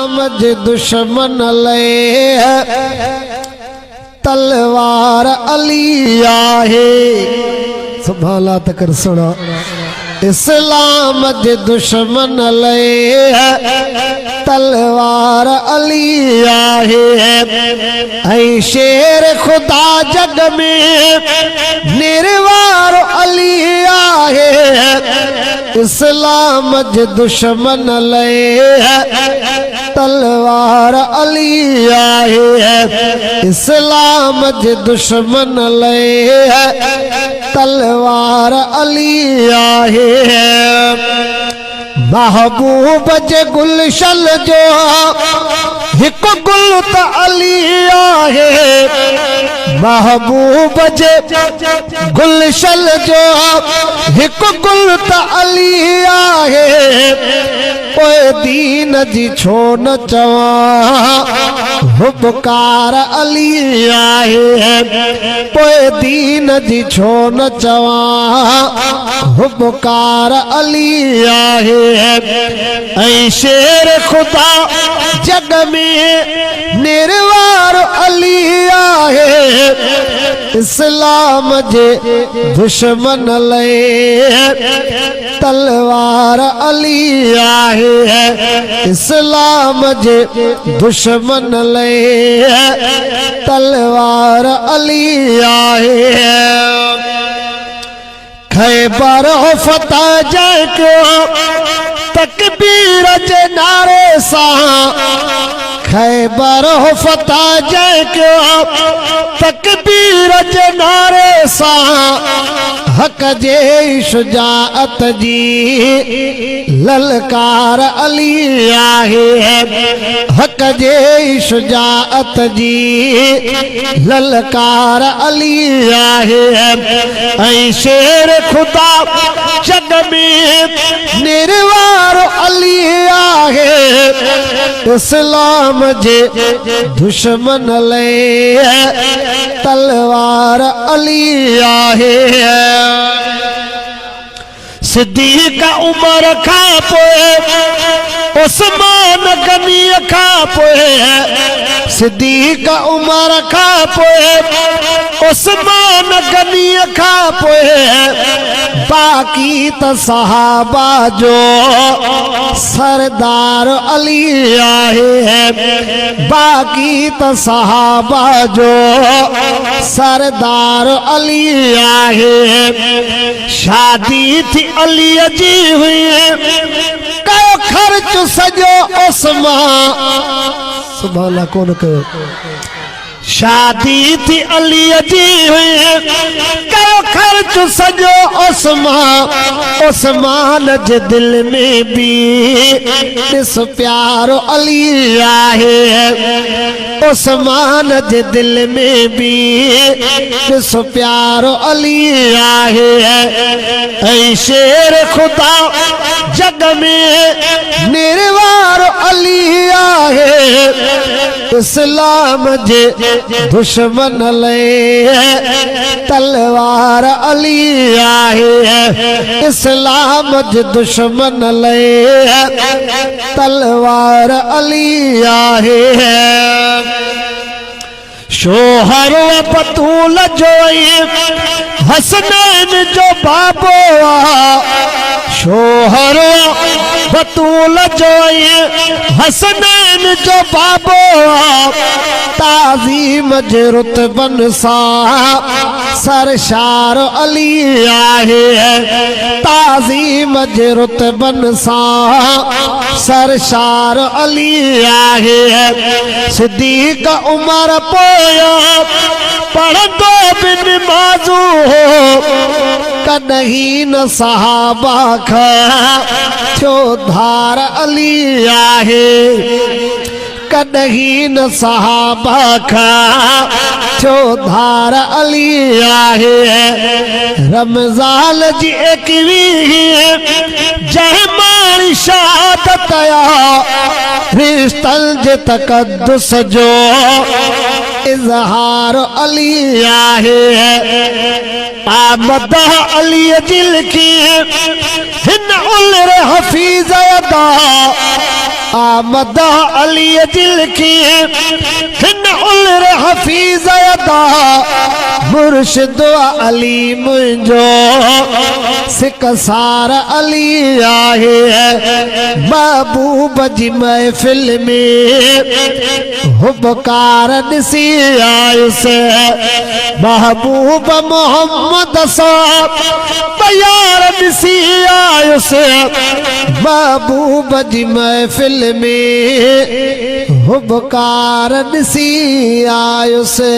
इस्लाम जे दुश्मन ले तलवार अली आहे। सुभान अल्लाह तकर सुनो। इस्लाम जे दुश्मन ले तलवार अली आहे। ऐं शेर खुदा जग में निर्वार अली आहे। इस्लाम जे दुश्मन ले तलवार अली आहे। इस्लाम जे दुश्मन ले तलवार अली आहे। महबूब जे गुलशन जो हिक गुल त अली आहे। महबूब जे गुलशन जो हिक गुल त अली आहे। पोइ दीन जी छो न चवां हुबकार अली आहे। पोइ दीन जी छो न चवां हुबकार अली आहे। ऐं शेर खुदा जग में निर्वार अली आहे। इस्लाम जे दुश्मन ले तलवार अली आहे। इस्लाम जे दुश्मन ले तलवार अली आहे। खैबर फतह जंहिं तकबीर जे नारे सां। खैबर फतह जंहिं तकबीर जे नारे सां। हक जे शुजाअत जी ललकार अली आहे। हक जे शुजाअत जी ललकार अली आहे। ऐं शेर खुदा जग में निर्वार अली आहे। इस्लाम जे दुश्मन ले तलवार अली आहे। सिद्दीक़ उमर खां पोइ उस्मान गनी खां पोइ। सिद्दीक़ उमर खां पोइ उस्मान गनी खां पोइ। बाकी त सहाबा जो सरदार अली आहे। बाकी त सहाबा जो सरदार अली आहे। शादी थी अली जी हुई कयो ख़र्च सॼो उस्मान। सुभान अल्लाह कोन कयो। शादी थी अली जी हुई कयो ख़र्च सॼो उस्मान। उस्मान जे दिल में भी ॾिस प्यारो अली आहे। उस्मान जे दिल में भी ॾिस प्यारो अली आहे। ऐं शेर खुदा जग में निर्वार अली आहे। इस्लाम जे दुश्मन ले तलवार अली आहे। इस्लाम जे दुश्मन ले तलवार अली आहे। शोहर बतूल जो हसनैन जो बाबो आ। शोहर बतूल जो हसनैन जो बाबो आ। ताज़ीम जे रुतबन सां सरशार अली आहे। ताज़ीम जे रुतबन सां सरशार अली आहे। सिद्दीक़ उमर पोया पढ़ंदो बिन माज़ू कॾहिं न सहाबा खां थियो धार अली आहे। कॾहिं न सहाबा खां थियो धार अली आहे। रमज़ान जी 21 जंहिं माणी शहादत रिश्तनि जे तक़द्दुस जो इज़हार अली आहे। आमद अली जी लिखी हिन उलर हफ़ीज़ अदा आमद अली जिल की हिन उलर हफीज अदा मुर्शिद अली मुंहिंजो सिकसार अली आहे महबूब जी महफिल में हुबकार ॾिसी आयुसि महबूब मोहम्मद साहब तयार ॾिसी आयुसि महबूब जी महफिल में हुबकार ॾिसी आयुसि।